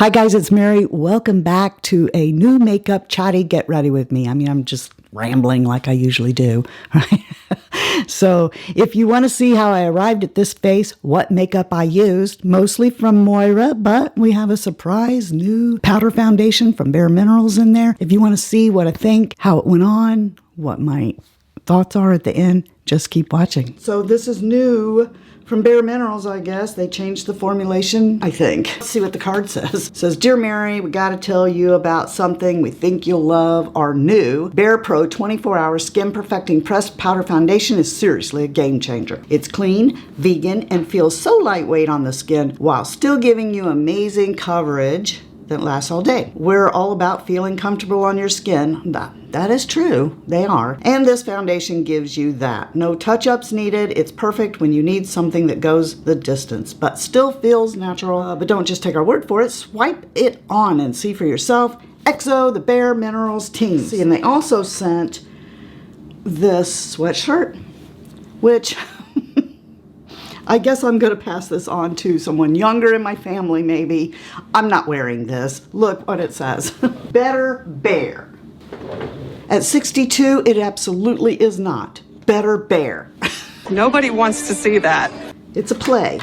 Hi guys, it's Mary. Welcome back to a new makeup chatty get ready with me. I mean, I'm just rambling like I usually do, right? So if you want to see how I arrived at this face, what makeup I used, mostly from Moira, but we have a surprise new powder foundation from bareMinerals in there. If you want to see what I think, how it went on, what my thoughts are at the end, just keep watching. So this is new from bareMinerals, I guess. They changed the formulation, I think. Let's see what the card says. It says, Dear Mary, we gotta tell you about something we think you'll love. Our new Bare Pro 24-hour skin perfecting pressed powder foundation is seriously a game changer. It's clean, vegan, and feels so lightweight on the skin while still giving you amazing coverage that lasts all day. We're all about feeling comfortable on your skin. That is true. They are. And this foundation gives you that. No touch-ups needed. It's perfect when you need something that goes the distance, but still feels natural. But don't just take our word for it. Swipe it on and see for yourself. EXO, the bareMinerals team. See, and they also sent this sweatshirt, which I guess I'm going to pass this on to someone younger in my family, maybe. I'm not wearing this. Look what it says. Better Bare. At 62, it absolutely is not. Better Bare. Nobody wants to see that. It's a play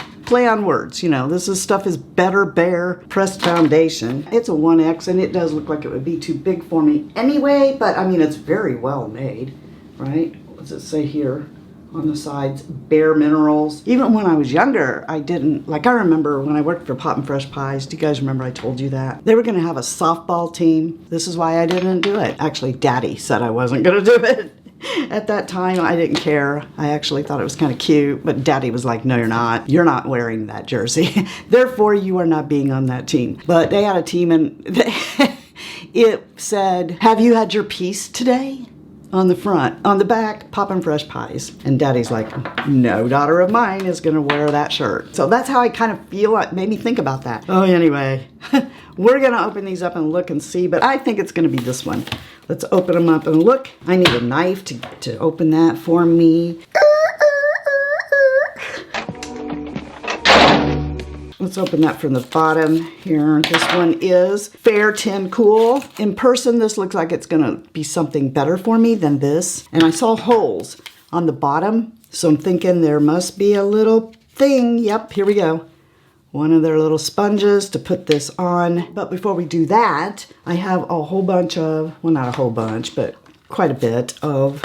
on words. You know, stuff is Better Bare pressed foundation. It's a 1X, and it does look like it would be too big for me anyway, but I mean, it's very well made, right? What does it say here? On the sides, bareMinerals. Even when I was younger, I didn't, like I remember when I worked for Poppin' Fresh Pies, do you guys remember I told you that? They were gonna have a softball team. This is why I didn't do it. Actually, Daddy said I wasn't gonna do it. At that time, I didn't care. I actually thought it was kind of cute, but Daddy was like, no, you're not. You're not wearing that jersey. Therefore, you are not being on that team. But they had a team and it said, have you had your piece today? On the front. On the back, Poppin' Fresh Pies. And Daddy's like, no daughter of mine is gonna wear that shirt. So that's how I kind of feel. It made me think about that. Oh, anyway, we're gonna open these up and look and see, but I think it's gonna be this one. Let's open them up and look. I need a knife to open that for me. Let's open that from the bottom here. This one is Fair 10 Cool. In person, this looks like it's gonna be something better for me than this. And I saw holes on the bottom, so I'm thinking there must be a little thing. Yep, here we go. One of their little sponges to put this on. But before we do that, I have a whole bunch of, well, not a whole bunch, but quite a bit of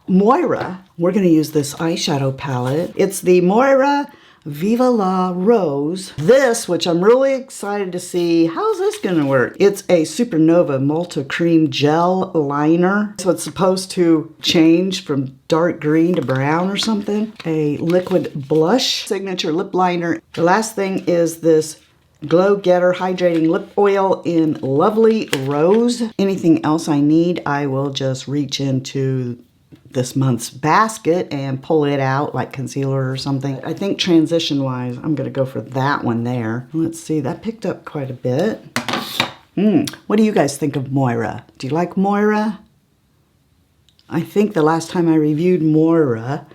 Moira. We're gonna use this eyeshadow palette. It's the Moira Viva La Rose. This, which I'm really excited to see, how's this gonna work? It's a Supernova MultiChrome gel liner. So it's supposed to change from dark green to brown or something. A liquid blush, signature lip liner. The last thing is this Glow Getter Hydrating Lip Oil in Lovely Rose. Anything else I need, I will just reach into this month's basket and pull it out like concealer or something. I think transition wise, I'm gonna go for that one there. Let's see, that picked up quite a bit. What do you guys think of Moira? Do you like Moira? I think the last time I reviewed Moira,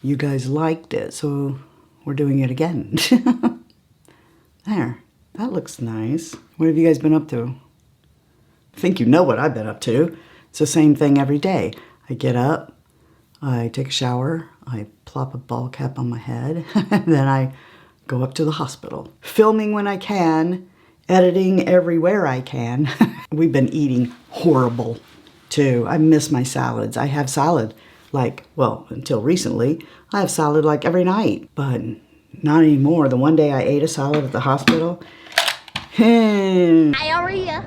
you guys liked it, so we're doing it again. There, that looks nice. What have you guys been up to? I think you know what I've been up to. It's the same thing every day. I get up, I take a shower, I plop a ball cap on my head, and then I go up to the hospital. Filming when I can, editing everywhere I can. We've been eating horrible, too. I miss my salads. I have salad like, well, until recently, I have salad like every night, but not anymore. The one day I ate a salad at the hospital, Diarrhea.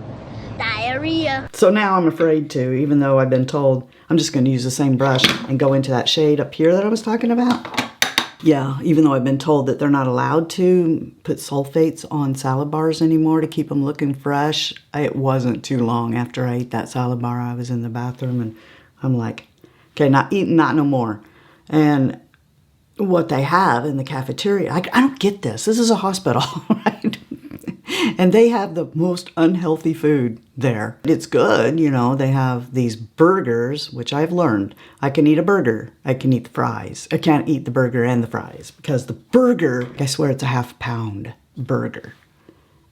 Diarrhea. So now I'm afraid to, even though I've been told I'm just going to use the same brush and go into that shade up here that I was talking about. Yeah, even though I've been told that they're not allowed to put sulfates on salad bars anymore to keep them looking fresh. It wasn't too long after I ate that salad bar. I was in the bathroom and I'm like, okay, not eating, not no more. And what they have in the cafeteria, I don't get this. This is a hospital, right? And they have the most unhealthy food there. It's good, you know, they have these burgers, which I've learned. I can eat a burger, I can eat the fries. I can't eat the burger and the fries because the burger, I swear it's a half-pound burger.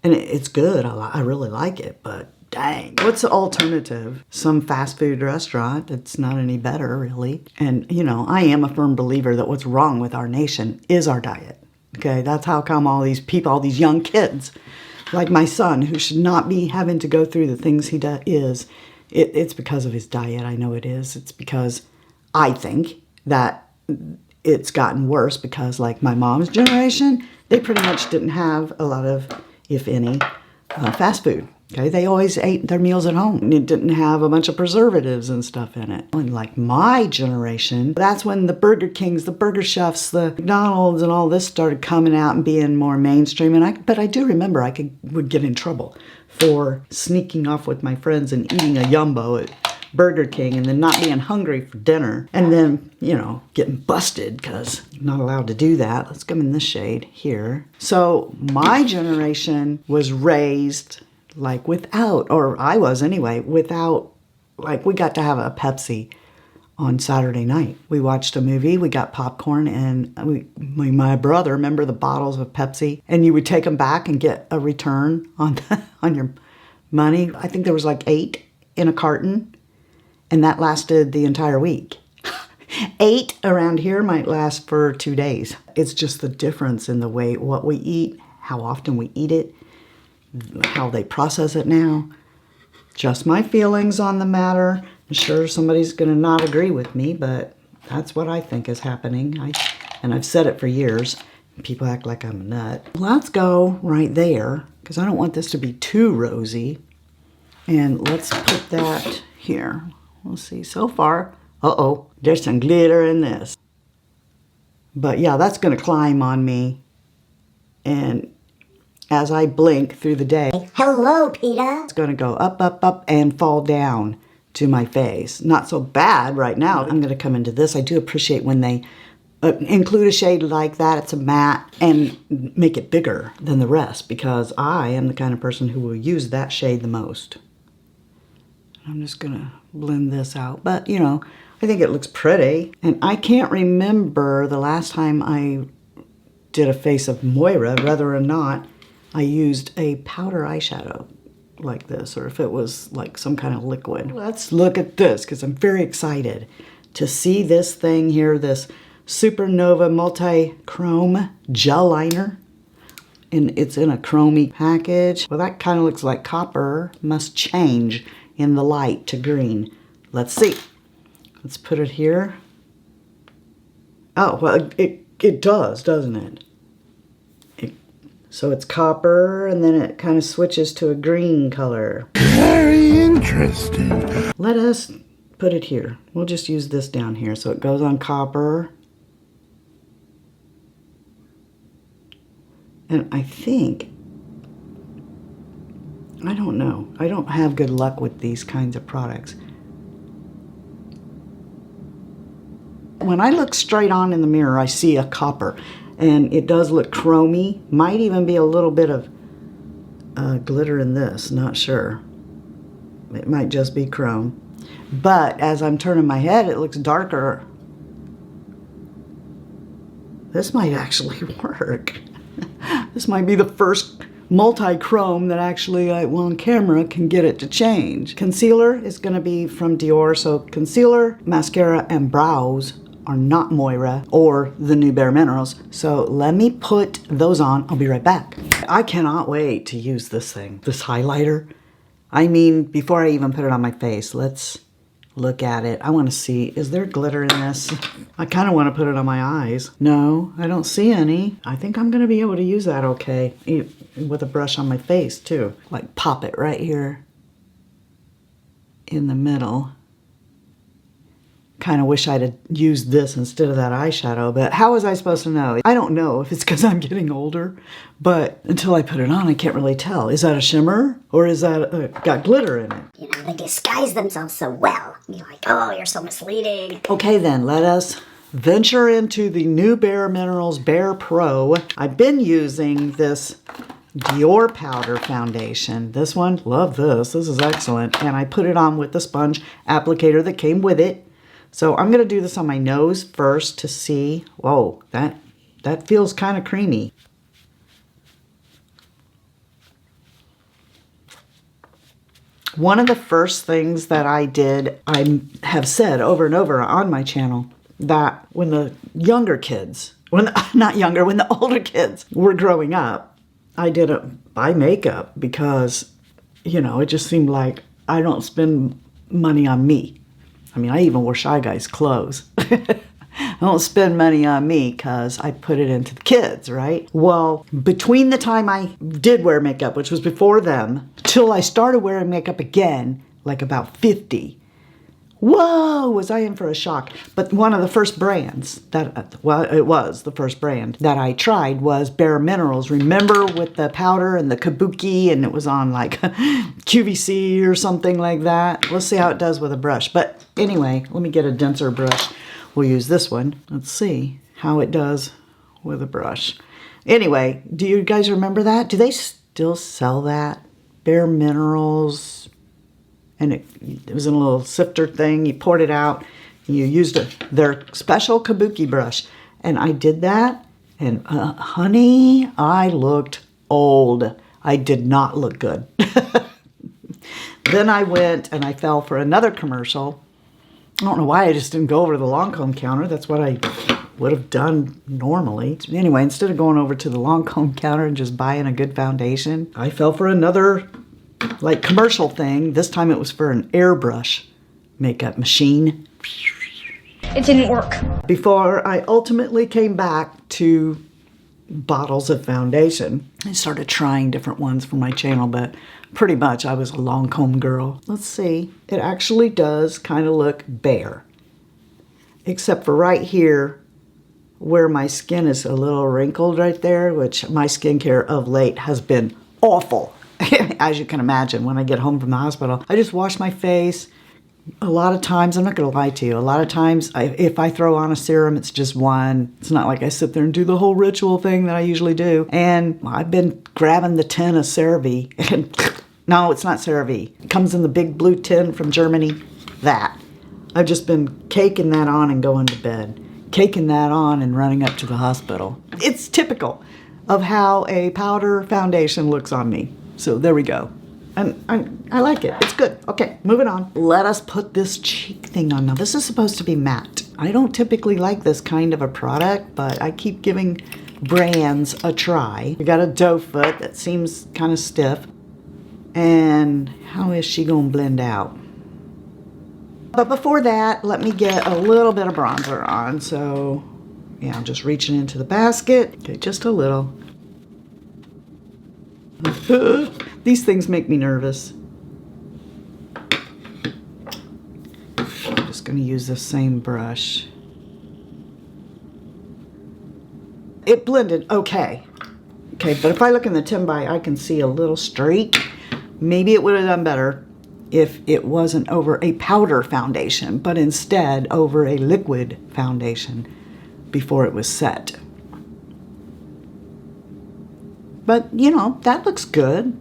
And it's good. I really like it, but dang. What's the alternative? Some fast food restaurant that's not any better, really. And, you know, I am a firm believer that what's wrong with our nation is our diet. Okay, that's how come all these people, all these young kids, like my son, who should not be having to go through the things he is. It's because of his diet. I know it is. It's because I think that it's gotten worse because, like my mom's generation, they pretty much didn't have a lot of, if any, fast food. Okay, they always ate their meals at home. It didn't have a bunch of preservatives and stuff in it. And like my generation, that's when the Burger Kings, the Burger Chefs, the McDonald's and all this started coming out and being more mainstream. But I do remember I would get in trouble for sneaking off with my friends and eating a Yumbo at Burger King and then not being hungry for dinner. And then, you know, getting busted because you're not allowed to do that. Let's come in this shade here. So my generation was raised like without, or I was anyway, without, like we got to have a Pepsi on Saturday night. We watched a movie, we got popcorn, and my brother, remember the bottles of Pepsi? And you would take them back and get a return on your money. I think there was like 8 in a carton, and that lasted the entire week. 8 around here might last for 2 days. It's just the difference in the way what we eat, how often we eat it, how they process it now. Just my feelings on the matter. I'm sure somebody's going to not agree with me, but that's what I think is happening. And I've said it for years. People act like I'm a nut. Let's go right there, because I don't want this to be too rosy. And let's put that here. We'll see. So far, uh-oh, there's some glitter in this. But yeah, that's going to climb on me. And as I blink through the day, Hello, Peter. it's going to go up, up, up, and fall down to my face. Not so bad right now. I'm going to come into this. I do appreciate when they include a shade like that. It's a matte, and make it bigger than the rest, because I am the kind of person who will use that shade the most. I'm just going to blend this out. But, you know, I think it looks pretty. And I can't remember the last time I did a face of Moira, whether or not I used a powder eyeshadow like this, or if it was like some kind of liquid. Let's look at this, because I'm very excited to see this thing here, this Supernova MultiChrome gel liner. And it's in a chromey package. Well, that kind of looks like copper. Must change in the light to green. Let's see. Let's put it here. Oh, well, it does, doesn't it? So it's copper, and then it kind of switches to a green color. Very interesting. Let us put it here. We'll just use this down here. So it goes on copper. And I think, I don't know. I don't have good luck with these kinds of products. When I look straight on in the mirror, I see a copper. And it does look chromey. Might even be a little bit of glitter in this, not sure. It might just be chrome. But as I'm turning my head, it looks darker. This might actually work. This might be the first multi-chrome that actually, on camera, can get it to change. Concealer is going to be from Dior. So concealer, mascara, and brows are not Moira or the new bareMinerals. So let me put those on. I'll be right back. I cannot wait to use this thing, this highlighter. I mean, before I even put it on my face, let's look at it. I want to see, is there glitter in this? I kind of want to put it on my eyes. No, I don't see any. I think I'm going to be able to use that okay with a brush on my face too. Like pop it right here in the middle. Kind of wish I'd have used this instead of that eyeshadow, but how was I supposed to know? I don't know if it's because I'm getting older, but until I put it on, I can't really tell. Is that a shimmer, or is that got glitter in it? You know, they disguise themselves so well. You're like, oh, you're so misleading. Okay then, let us venture into the new bareMinerals Bare Pro. I've been using this Dior powder foundation. This one, love this. This is excellent. And I put it on with the sponge applicator that came with it. So I'm going to do this on my nose first to see. Whoa, that feels kind of creamy. One of the first things that I did, I have said over and over on my channel, that when the younger kids, not younger, when the older kids were growing up, I didn't buy makeup because, you know, it just seemed like I don't spend money on me. I mean, I even wore Shy Guy's clothes. I don't spend money on me because I put it into the kids, right? Well, between the time I did wear makeup, which was before them, till I started wearing makeup again, like about 50, whoa, was I in for a shock. But one of the first brands that, well, it was the first brand that I tried was bareMinerals. Remember, with the powder and the kabuki, and it was on like QVC or something like that. Let's see how it does with a brush. But anyway, let me get a denser brush. We'll use this one. Let's see how it does with a brush. Anyway, do you guys remember that? Do they still sell that? bareMinerals. And it was in a little sifter thing. You poured it out. And you used their special kabuki brush. And I did that. And honey, I looked old. I did not look good. Then I went and I fell for another commercial. I don't know why I just didn't go over to the Lancome counter. That's what I would have done normally. Anyway, instead of going over to the Lancome counter and just buying a good foundation, I fell for another like commercial thing. This time it was for an airbrush makeup machine. It didn't work. Before I ultimately came back to bottles of foundation. I started trying different ones for my channel, but pretty much I was a Lancome girl. Let's see. It actually does kind of look bare. Except for right here where my skin is a little wrinkled right there, which my skincare of late has been awful. As you can imagine, when I get home from the hospital, I just wash my face. A lot of times, I'm not going to lie to you, a lot of times if I throw on a serum, it's just one. It's not like I sit there and do the whole ritual thing that I usually do. And I've been grabbing the tin of CeraVe. And no, it's not CeraVe. It comes in the big blue tin from Germany. That. I've just been caking that on and going to bed. Caking that on and running up to the hospital. It's typical of how a powder foundation looks on me. So there we go. And I like it. It's good. Okay, moving on. Let us put this cheek thing on. Now, this is supposed to be matte. I don't typically like this kind of a product, but I keep giving brands a try. We got a doe foot that seems kind of stiff. And how is she going to blend out? But before that, let me get a little bit of bronzer on. So, yeah, I'm just reaching into the basket. Okay, just a little. These things make me nervous. I'm just going to use the same brush. It blended okay. Okay, but if I look in the 10 by, I can see a little streak. Maybe it would have done better if it wasn't over a powder foundation, but instead over a liquid foundation before it was set. But, you know, that looks good.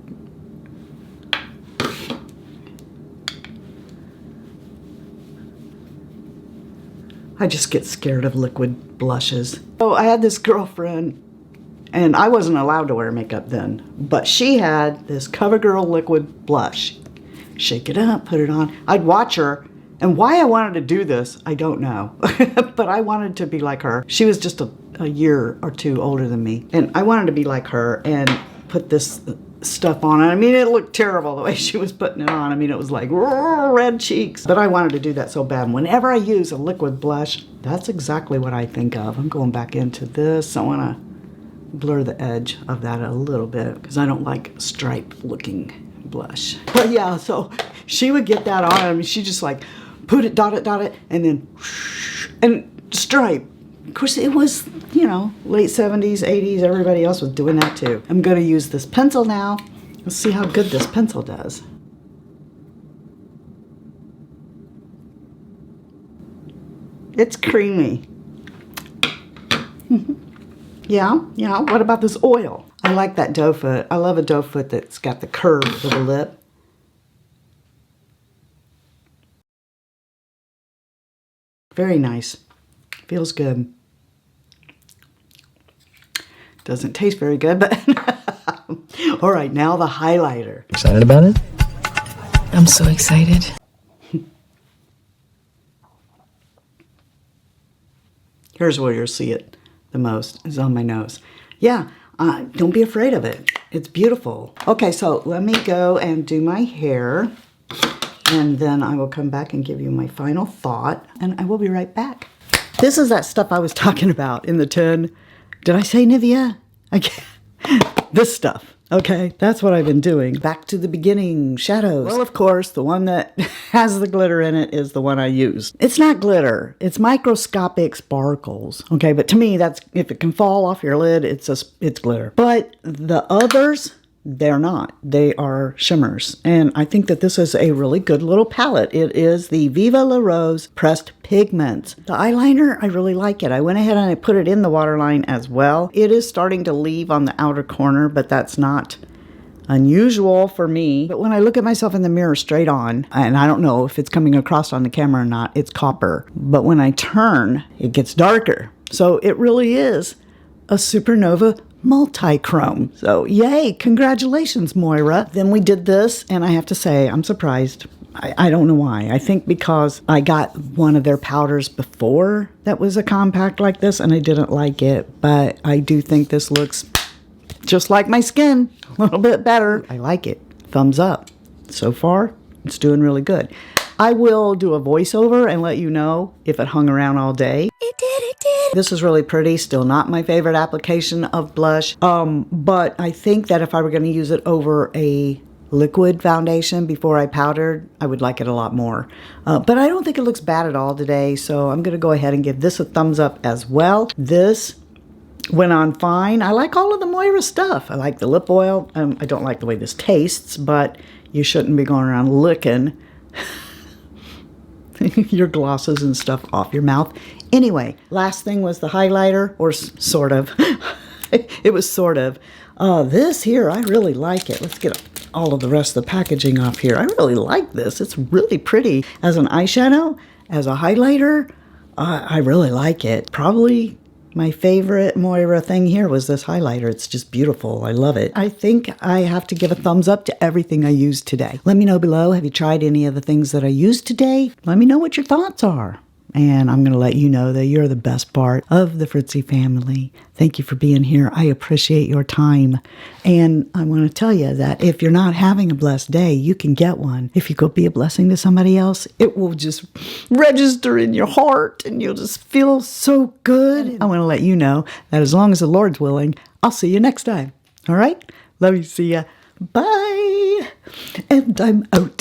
I just get scared of liquid blushes. So I had this girlfriend, and I wasn't allowed to wear makeup then, but she had this CoverGirl liquid blush. Shake it up, put it on. I'd watch her, and why I wanted to do this, I don't know. But I wanted to be like her. She was just a year or two older than me, and I wanted to be like her and put this stuff on. I mean, it looked terrible the way she was putting it on. I mean, it was like red cheeks, but I wanted to do that so bad. And whenever I use a liquid blush, that's exactly what I think of. I'm going back into this. I want to blur the edge of that a little bit because I don't like stripe looking blush. But yeah, so she would get that on. I mean, she just like put it, dot it, and then and stripe. Of course, it was, you know, late 70s, 80s. Everybody else was doing that too. I'm going to use this pencil now. Let's see how good this pencil does. It's creamy. Yeah. What about this oil? I like that doe foot. I love a doe foot that's got the curve of the lip. Very nice. Feels good. Doesn't taste very good, but all right, now the highlighter. Excited about it? I'm so excited. Here's where you'll see it the most, is on my nose. Yeah, don't be afraid of it. It's beautiful. Okay, so let me go and do my hair, and then I will come back and give you my final thought, and I will be right back. This is that stuff I was talking about in the tin. Did I say Nivea? This stuff. Okay, that's what I've been doing. Back to the beginning, shadows. Well, of course, the one that has the glitter in it is the one I used. It's not glitter, it's microscopic sparkles. Okay, but to me, that's, if it can fall off your lid, it's glitter. But the others, they're not. They are shimmers. And I think that this is a really good little palette. It is the Viva La Rose Pressed Pigments. The eyeliner, I really like it. I went ahead and I put it in the waterline as well. It is starting to leave on the outer corner, but that's not unusual for me. But when I look at myself in the mirror straight on, and I don't know if it's coming across on the camera or not, it's copper. But when I turn, it gets darker. So it really is a Supernova MultiChrome. So yay, congratulations, Moira. Then we did this, and I have to say, I'm surprised. I don't know why. I think because I got one of their powders before that was a compact like this, and I didn't like it. But I do think this looks just like my skin, a little bit better. I like it. Thumbs up. So far, it's doing really good. I will do a voiceover and let you know if it hung around all day. It did. This is really pretty. Still not my favorite application of blush. But I think that if I were going to use it over a liquid foundation before I powdered, I would like it a lot more. But I don't think it looks bad at all today, so I'm going to go ahead and give this a thumbs up as well. This went on fine. I like all of the Moira stuff. I like the lip oil. I don't like the way this tastes, but you shouldn't be going around licking your glosses and stuff off your mouth. Anyway, last thing was the highlighter, or sort of. It was sort of. This here, I really like it. Let's get all of the rest of the packaging off here. I really like this. It's really pretty. As an eyeshadow, as a highlighter, I really like it. Probably my favorite Moira thing here was this highlighter. It's just beautiful. I love it. I think I have to give a thumbs up to everything I used today. Let me know below, have you tried any of the things that I used today? Let me know what your thoughts are. And I'm going to let you know that you're the best part of the Fritzy family. Thank you for being here. I appreciate your time. And I want to tell you that if you're not having a blessed day, you can get one. If you go be a blessing to somebody else, it will just register in your heart and you'll just feel so good. I want to let you know that as long as the Lord's willing, I'll see you next time. All right? Love you. See ya. Bye. And I'm out.